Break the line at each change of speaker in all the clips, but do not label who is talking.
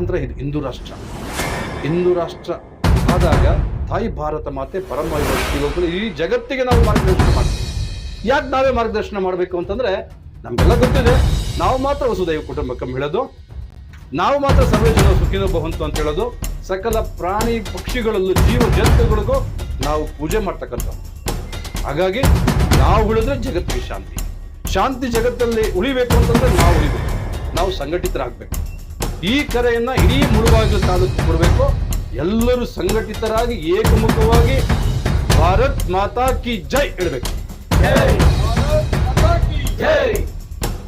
ಅಂದ್ರೆ ಇದು ಹಿಂದೂ ರಾಷ್ಟ್ರ. ಹಿಂದೂ ರಾಷ್ಟ್ರ ಆದಾಗ ತಾಯಿ ಭಾರತ ಮಾತೆ ಪರಮ ಈ ಜಗತ್ತಿಗೆ ನಾವು ಮಾರ್ಗದರ್ಶನ ಮಾಡ್ತೀವಿ. ಯಾಕೆ ನಾವೇ ಮಾರ್ಗದರ್ಶನ ಮಾಡಬೇಕು ಅಂತಂದ್ರೆ ನಮ್ಗೆಲ್ಲ ಗೊತ್ತಿದೆ, ನಾವು ಮಾತ್ರ ವಸುದೈವ ಕುಟುಂಬಕಂ ಹೇಳೋದು, ನಾವು ಮಾತ್ರ ಸರ್ವೇ ಜನ ಸುಖಿನೋ ಭವಂತು ಅಂತ ಹೇಳೋದು, ಸಕಲ ಪ್ರಾಣಿ ಪಕ್ಷಿಗಳಲ್ಲೂ ಜೀವ ಜಂತುಗಳಿಗೂ ನಾವು ಪೂಜೆ ಮಾಡ್ತಕ್ಕಂಥ. ಹಾಗಾಗಿ ನಾವು ಉಳಿದ್ರೆ ಜಗತ್ತಿಗೆ ಶಾಂತಿ. ಶಾಂತಿ ಜಗತ್ತಲ್ಲಿ ಉಳಿಬೇಕು ಅಂತಂದ್ರೆ ನಾವು ಉಳಿಬೇಕು, ನಾವು ಸಂಘಟಿತರಾಗಬೇಕು. ಈ ಕರೆಯನ್ನ ಇಡೀ ಮುಳುಬಾಗಿಲು ತಾಲೂಕು ಕೊಡಬೇಕು. ಎಲ್ಲರೂ ಸಂಘಟಿತರಾಗಿ ಏಕಮುಖವಾಗಿ ಭಾರತ್ ಮಾತಾ ಕಿ ಜೈ ಹೇಳಬೇಕು.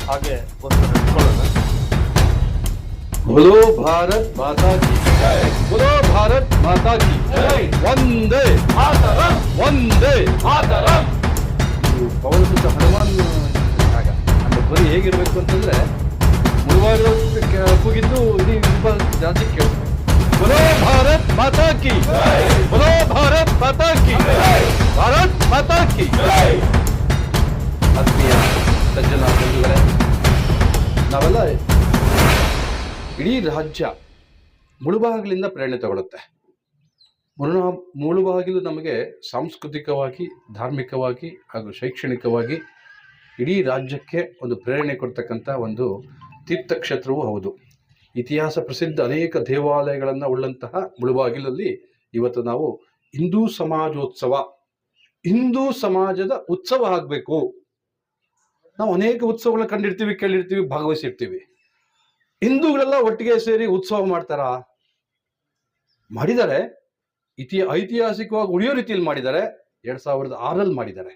ಹಾಗೆ ಒಂದು ನಡ್ಕೊಳ್ಳೋಣ.
बोलो भारत माता की जय, बोलो भारत माता की जय, वंदे मातरम, वंदे मातरम. ಪವನ್ ಸುತ್ತ ಹನುಮಾನ್ ಆಗ ನಮ್ಮ ಧ್ವನಿ ಹೇಗಿರ್ಬೇಕು ಅಂತಂದ್ರೆ ಮುಳುಬಾಗಿಲು ಕೂಗಿದ್ದು ಇಡೀ ಜಾಸ್ತಿ ಕೇಳಬೇಕು. बोलो भारत माता की जय, बोलो भारत माता की जय, भारत माता की जय. ಆತ್ಮೀಯ ಸಜ್ಜನ ಬಂಧುಗಳೇ, ನಾವೆಲ್ಲ ಇಡೀ ರಾಜ್ಯ ಮುಳುಬಾಗಿಲಿಂದ ಪ್ರೇರಣೆ ತಗೊಳುತ್ತೆ. ಮುಳುಬಾಗಿಲು ನಮಗೆ ಸಾಂಸ್ಕೃತಿಕವಾಗಿ, ಧಾರ್ಮಿಕವಾಗಿ ಹಾಗೂ ಶೈಕ್ಷಣಿಕವಾಗಿ ಇಡೀ ರಾಜ್ಯಕ್ಕೆ ಒಂದು ಪ್ರೇರಣೆ ಕೊಡ್ತಕ್ಕಂಥ ಒಂದು ತೀರ್ಥಕ್ಷೇತ್ರವೂ ಹೌದು. ಇತಿಹಾಸ ಪ್ರಸಿದ್ಧ ಅನೇಕ ದೇವಾಲಯಗಳನ್ನು ಉಳ್ಳಂತಹ ಮುಳುಬಾಗಿಲಲ್ಲಿ ಇವತ್ತು ನಾವು ಹಿಂದೂ ಸಮಾಜೋತ್ಸವ, ಹಿಂದೂ ಸಮಾಜದ ಉತ್ಸವ ಆಗಬೇಕು. ನಾವು ಅನೇಕ ಉತ್ಸವಗಳನ್ನ ಕಂಡಿರ್ತೀವಿ, ಕೇಳಿರ್ತೀವಿ, ಭಾಗವಹಿಸಿರ್ತೀವಿ. ಹಿಂದೂಗಳೆಲ್ಲ ಒಟ್ಟಿಗೆ ಸೇರಿ ಉತ್ಸವ ಮಾಡ್ತಾರಾ? ಮಾಡಿದ್ದಾರೆ. ಐತಿಹಾಸಿಕವಾಗಿ ಉಳಿಯೋ ರೀತಿಯಲ್ಲಿ ಮಾಡಿದ್ದಾರೆ. 2006 ಮಾಡಿದ್ದಾರೆ.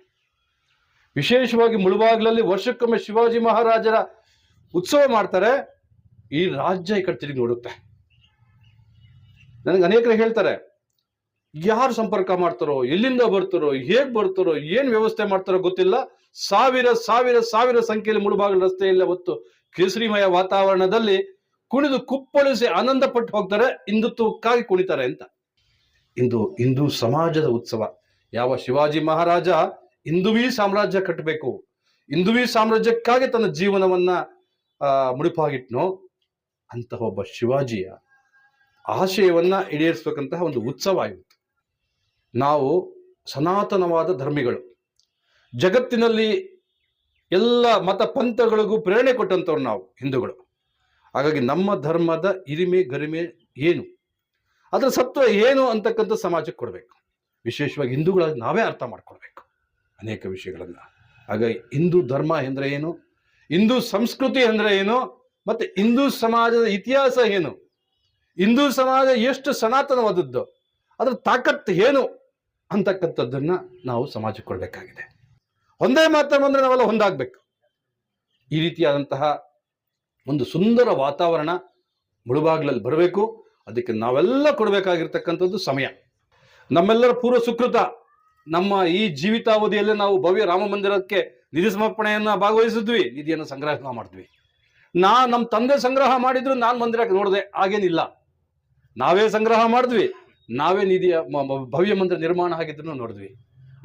ವಿಶೇಷವಾಗಿ ಮುಳುಬಾಗಿಲಲ್ಲಿ ವರ್ಷಕ್ಕೊಮ್ಮೆ ಶಿವಾಜಿ ಮಹಾರಾಜರ ಉತ್ಸವ ಮಾಡ್ತಾರೆ. ಈ ರಾಜ್ಯ ಈ ಕಡೆ ತಿರುಗಿ ನೋಡುತ್ತೆ. ನನಗೆ ಅನೇಕರು ಹೇಳ್ತಾರೆ, ಯಾರು ಸಂಪರ್ಕ ಮಾಡ್ತಾರೋ, ಎಲ್ಲಿಂದ ಬರ್ತಾರೋ, ಹೇಗ್ ಬರ್ತಾರೋ, ಏನ್ ವ್ಯವಸ್ಥೆ ಮಾಡ್ತಾರೋ ಗೊತ್ತಿಲ್ಲ, ಸಾವಿರ ಸಾವಿರ ಸಾವಿರ ಸಂಖ್ಯೆಯಲ್ಲಿ ಮುಳುಬಾಗಿಲು ರಸ್ತೆಯಲ್ಲಿ ಅವತ್ತು ಕೇಸರಿಮಯ ವಾತಾವರಣದಲ್ಲಿ ಕುಣಿದು ಕುಪ್ಪಳಿಸಿ ಆನಂದ ಪಟ್ಟು ಹೋಗ್ತಾರೆ, ಹಿಂದುತ್ವಕ್ಕಾಗಿ ಕುಣಿತಾರೆ ಅಂತ. ಇಂದು ಹಿಂದೂ ಸಮಾಜದ ಉತ್ಸವ. ಯಾವ ಶಿವಾಜಿ ಮಹಾರಾಜ ಹಿಂದುವೀ ಸಾಮ್ರಾಜ್ಯ ಕಟ್ಟಬೇಕು, ಹಿಂದುವೀ ಸಾಮ್ರಾಜ್ಯಕ್ಕಾಗಿ ತನ್ನ ಜೀವನವನ್ನ ಮುಡಿಪಾಗಿಟ್ನೋ ಅಂತಹ ಒಬ್ಬ ಶಿವಾಜಿಯ ಆಶಯವನ್ನ ಈಡೇರಿಸಬೇಕಂತಹ ಒಂದು ಉತ್ಸವ ಇವತ್ತು. ನಾವು ಸನಾತನವಾದ ಧರ್ಮಿಗಳು, ಜಗತ್ತಿನಲ್ಲಿ ಎಲ್ಲ ಮತ ಪಂಥಗಳಿಗೂ ಪ್ರೇರಣೆ ಕೊಟ್ಟಂಥವ್ರು ನಾವು ಹಿಂದೂಗಳು. ಹಾಗಾಗಿ ನಮ್ಮ ಧರ್ಮದ ಹಿರಿಮೆ ಗರಿಮೆ ಏನು, ಅದರ ಸತ್ವ ಏನು ಅಂತಕ್ಕಂಥ ಸಮಾಜಕ್ಕೆ ಕೊಡಬೇಕು. ವಿಶೇಷವಾಗಿ ಹಿಂದೂಗಳಾಗಿ ನಾವೇ ಅರ್ಥ ಮಾಡ್ಕೊಳ್ಬೇಕು ಅನೇಕ ವಿಷಯಗಳನ್ನು. ಹಾಗಾಗಿ ಹಿಂದೂ ಧರ್ಮ ಎಂದರೆ ಏನು, ಹಿಂದೂ ಸಂಸ್ಕೃತಿ ಅಂದರೆ ಏನು, ಮತ್ತೆ ಹಿಂದೂ ಸಮಾಜದ ಇತಿಹಾಸ ಏನು, ಹಿಂದೂ ಸಮಾಜ ಎಷ್ಟು ಸನಾತನವಾದದ್ದು, ಅದರ ತಾಕತ್ತು ಏನು ಅಂತಕ್ಕಂಥದ್ದನ್ನ ನಾವು ಸಮಾಜಕ್ಕೆ ಕೊಡಬೇಕಾಗಿದೆ. ಒಂದೇ ಮಾತ್ರ ಬಂದ್ರೆ ನಾವೆಲ್ಲ ಹೊಂದಾಗಬೇಕು. ಈ ರೀತಿಯಾದಂತಹ ಒಂದು ಸುಂದರ ವಾತಾವರಣ ಮುಳುಬಾಗಿಲಲ್ಲಿ ಬರಬೇಕು. ಅದಕ್ಕೆ ನಾವೆಲ್ಲ ಕೊಡಬೇಕಾಗಿರ್ತಕ್ಕಂಥದ್ದು ಸಮಯ. ನಮ್ಮೆಲ್ಲರ ಪೂರ್ವ ಸುಕೃತ, ನಮ್ಮ ಈ ಜೀವಿತಾವಧಿಯಲ್ಲೇ ನಾವು ಭವ್ಯ ರಾಮ ಮಂದಿರಕ್ಕೆ ನಿಧಿ ಸಮರ್ಪಣೆಯನ್ನ ಭಾಗವಹಿಸಿದ್ವಿ, ನಿಧಿಯನ್ನು ಸಂಗ್ರಹ ಮಾಡಿದ್ವಿ. ನಮ್ಮ ತಂದೆ ಸಂಗ್ರಹ ಮಾಡಿದ್ರು ನಾನು ಮಂದಿರಕ್ಕೆ ನೋಡಿದೆ, ಹಾಗೇನಿಲ್ಲ. ನಾವೇ ಸಂಗ್ರಹ ಮಾಡಿದ್ವಿ, ನಾವೇ ನಿಧಿಯ ಭವ್ಯ ಮಂದಿರ ನಿರ್ಮಾಣ ಆಗಿದ್ರು ನೋಡಿದ್ವಿ.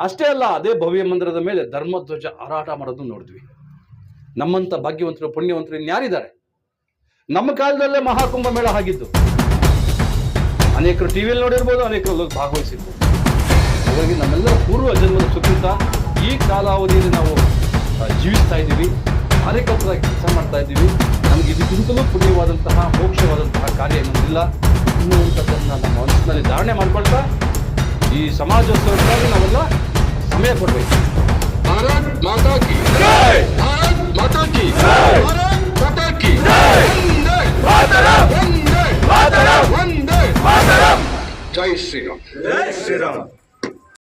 ಅಷ್ಟೇ ಅಲ್ಲ, ಅದೇ ಭವ್ಯ ಮಂದಿರದ ಮೇಲೆ ಧರ್ಮಧ್ವಜ ಹಾರಾಟ ಮಾಡೋದು ನೋಡಿದ್ವಿ. ನಮ್ಮಂತ ಭಾಗ್ಯವಂತರು ಪುಣ್ಯವಂತರು ಇನ್ಯಾರಿದ್ದಾರೆ? ನಮ್ಮ ಕಾಲದಲ್ಲೇ ಮಹಾಕುಂಭ ಮೇಳ ಆಗಿದ್ದು, ಅನೇಕರು ಟಿವಿಯಲ್ಲಿ ನೋಡಿರ್ಬೋದು, ಅನೇಕರು ಭಾಗವಹಿಸಿರ್ಬೋದು. ಹಾಗಾಗಿ ನಮ್ಮೆಲ್ಲರ ಪೂರ್ವ ಜನ್ಮದ ಸುಕೃತ ಈ ಕಾಲಾವಧಿಯಲ್ಲಿ ನಾವು ಜೀವಿಸ್ತಾ ಇದ್ದೀವಿ, ಕಾರ್ಯಕರ್ತರಾಗಿ ಕೆಲಸ ಮಾಡ್ತಾ ಇದ್ದೀವಿ. ನಮ್ಗೆ ಇದಕ್ಕಿಂತಲೂ ಪುಣ್ಯವಾದಂತಹ ಮೋಕ್ಷವಾದಂತಹ ಕಾರ್ಯ ಇನ್ನೊಂದಿಲ್ಲ ಅನ್ನುವಂಥದ್ದನ್ನು ನಮ್ಮ ಮನಸ್ಸಿನಲ್ಲಿ ಧಾರಣೆ ಮಾಡ್ಕೊಳ್ತಾ ಈ ಸಮಾಜೋತ್ಸವಕ್ಕಾಗಿ ನಾವೆಲ್ಲ ಸಮಯ ಕೊಡಬೇಕು.
ಭಾರತ್ ಮಾತಾ ಕಿ ಜೈ, ಭಾರತ್ ಮಾತಾ ಕಿ ಜೈ, ಭಾರತ್ ಮಾತಾ ಕಿ ಜೈ, ವಂದೇ ಮಾತರಂ, ವಂದೇ ಮಾತರಂ, ವಂದೇ ಮಾತರಂ. ಜೈ ಶ್ರೀರಾಮ್, ಜೈ ಶ್ರೀರಾಮ್.